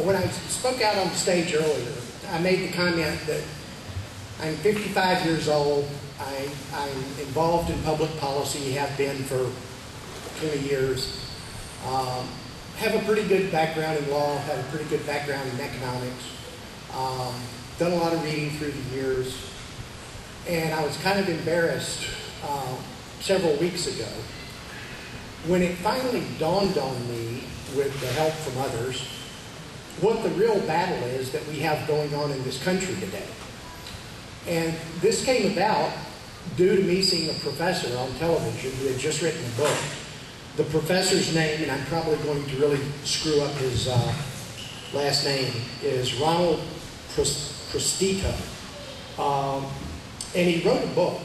when I spoke out on the stage earlier, I made the comment that I'm 55 years old. I'm involved in public policy, have been for 20 years. Have a pretty good background in law, have a pretty good background in economics. Done a lot of reading through the years. And I was kind of embarrassed several weeks ago when it finally dawned on me, with the help from others, what the real battle is that we have going on in this country today. And this came about due to me seeing a professor on television who had just written a book. The professor's name, and I'm probably going to really screw up his last name, is Ronald Prostito. And he wrote a book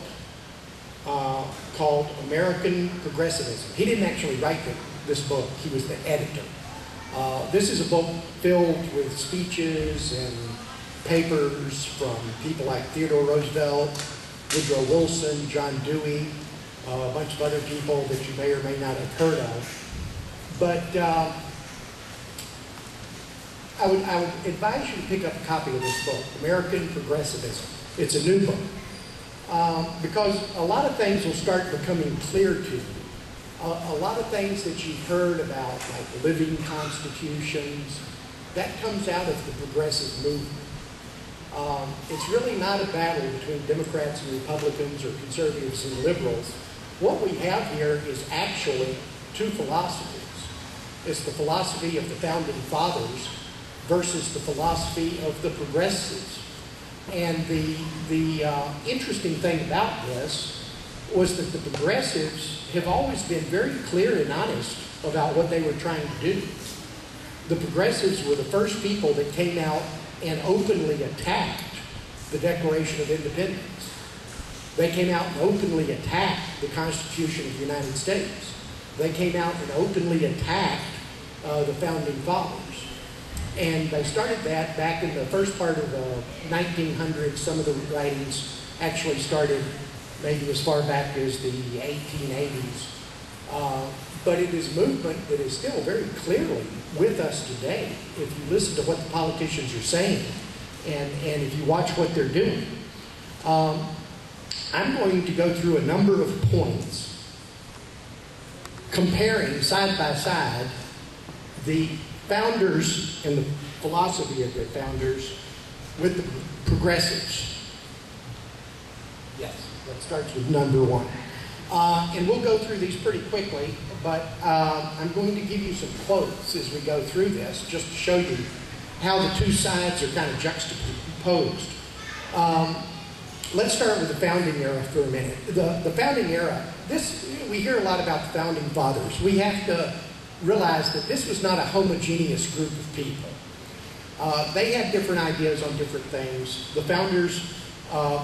called American Progressivism. He didn't actually write this book, he was the editor. This is a book filled with speeches and papers from people like Theodore Roosevelt, Woodrow Wilson, John Dewey, a bunch of other people that you may or may not have heard of. But I would advise you to pick up a copy of this book, American Progressivism. It's a new book. Because a lot of things will start becoming clear to you. A lot of things that you've heard about, like living constitutions, that comes out of the progressive movement. It's really not a battle between Democrats and Republicans or conservatives and liberals. What we have here is actually two philosophies. It's the philosophy of the Founding Fathers versus the philosophy of the progressives. And the interesting thing about this was that the progressives have always been very clear and honest about what they were trying to do. The progressives were the first people that came out and openly attacked the Declaration of Independence. They came out and openly attacked the Constitution of the United States. They came out and openly attacked the Founding Fathers. And they started that back in the first part of the 1900s. Some of the writings actually started maybe as far back as the 1880s. But it is a movement that is still very clearly with us today if you listen to what the politicians are saying and if you watch what they're doing. I'm going to go through a number of points comparing side by side the founders and the philosophy of the founders with the progressives. Yes, that starts with number one. And we'll go through these pretty quickly, but I'm going to give you some quotes as we go through this, just to show you how the two sides are kind of juxtaposed. Let's start with the founding era for a minute. The founding era, we hear a lot about the Founding Fathers. We have to realize that this was not a homogeneous group of people. They had different ideas on different things. The founders,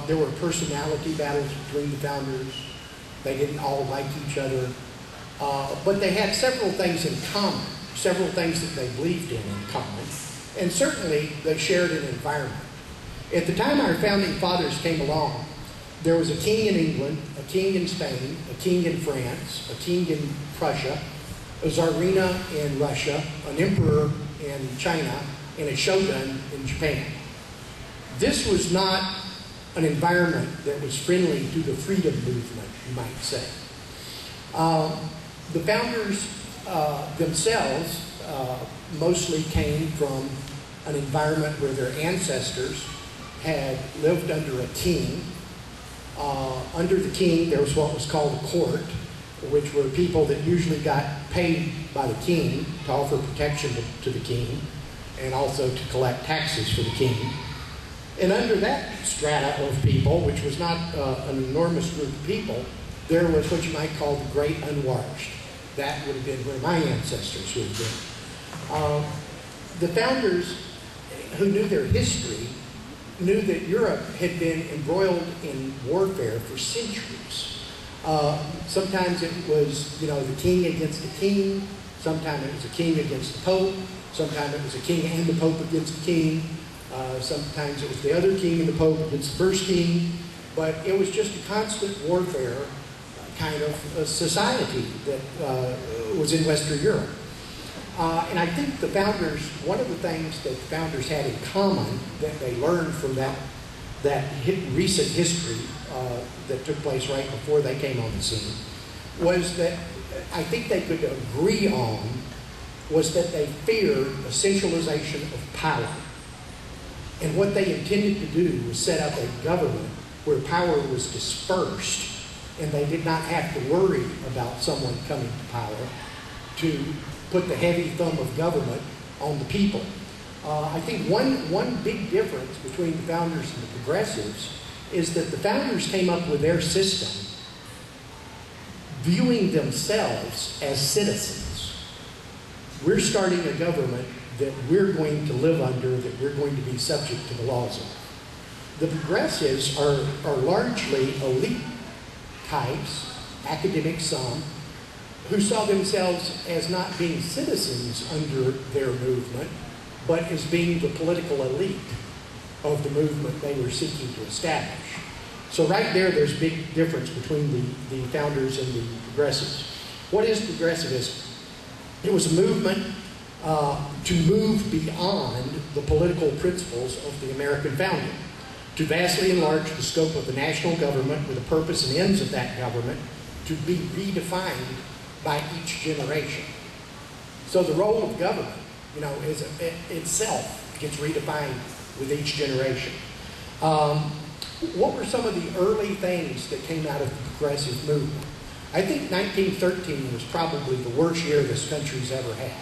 there were personality battles between the founders. They didn't all like each other. But they had several things in common, several things that they believed in common. And certainly, they shared an environment. At the time our Founding Fathers came along, there was a king in England, a king in Spain, a king in France, a king in Prussia, a czarina in Russia, an emperor in China, and a shogun in Japan. This was not an environment that was friendly to the freedom movement, you might say. The founders themselves mostly came from an environment where their ancestors had lived under a king. Under the king, there was what was called a court, which were people that usually got paid by the king to offer protection to the king and also to collect taxes for the king. And under that strata of people, which was not an enormous group of people, there was what you might call the Great Unwashed. That would have been where my ancestors would have been. The founders, who knew their history, knew that Europe had been embroiled in warfare for centuries. Sometimes it was, the king against the king. Sometimes it was a king against the pope. Sometimes it was a king and the pope against the king. Sometimes it was the other king and the pope against the first king. But it was just a constant warfare kind of a society that was in Western Europe. And I think the founders, one of the things that the founders had in common that they learned from that recent history that took place right before they came on the scene was that I think they could agree on was that they feared a centralization of power. And what they intended to do was set up a government where power was dispersed and they did not have to worry about someone coming to power to put the heavy thumb of government on the people. I think one big difference between the founders and the progressives is that the founders came up with their system viewing themselves as citizens. We're starting a government that we're going to live under, that we're going to be subject to the laws of. The progressives are largely elite types, academics some, who saw themselves as not being citizens under their movement, but as being the political elite of the movement they were seeking to establish. So right there's a big difference between the founders and the progressives. What is progressivism? It was a movement to move beyond the political principles of the American founding, to vastly enlarge the scope of the national government with the purpose and ends of that government to be redefined by each generation. So the role of government, itself gets redefined with each generation. What were some of the early things that came out of the progressive movement? I think 1913 was probably the worst year this country's ever had.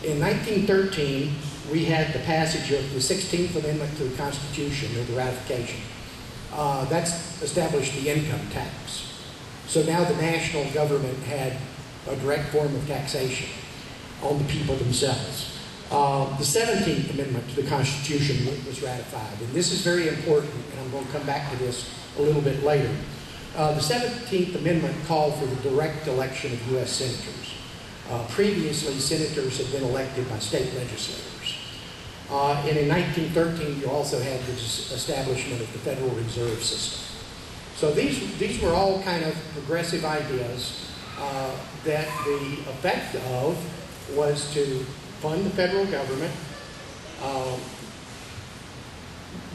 In 1913, we had the passage of the 16th Amendment to the Constitution, or the ratification. That's established the income tax. So now the national government had a direct form of taxation on the people themselves. The 17th Amendment to the Constitution was ratified, and this is very important, and I'm going to come back to this a little bit later. The 17th Amendment called for the direct election of U.S. senators. Previously, senators had been elected by state legislators. And in 1913, you also had the establishment of the Federal Reserve System. So these were all kind of progressive ideas that the effect of was to fund the federal government.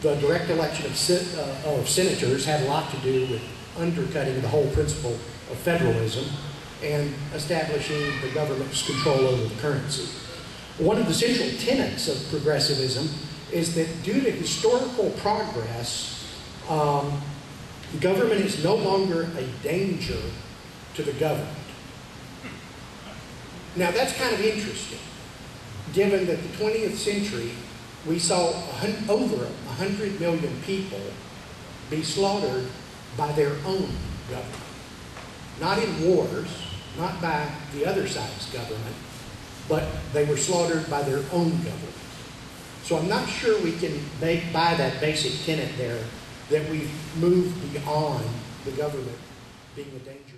The direct election of senators had a lot to do with undercutting the whole principle of federalism and establishing the government's control over the currency. One of the central tenets of progressivism is that due to historical progress, government is no longer a danger to the governed. Now that's kind of interesting, given that the 20th century, we saw over 100 million people be slaughtered by their own government. Not in wars, not by the other side's government, but they were slaughtered by their own government. So I'm not sure we can buy that basic tenet there that we've moved beyond the government being a danger.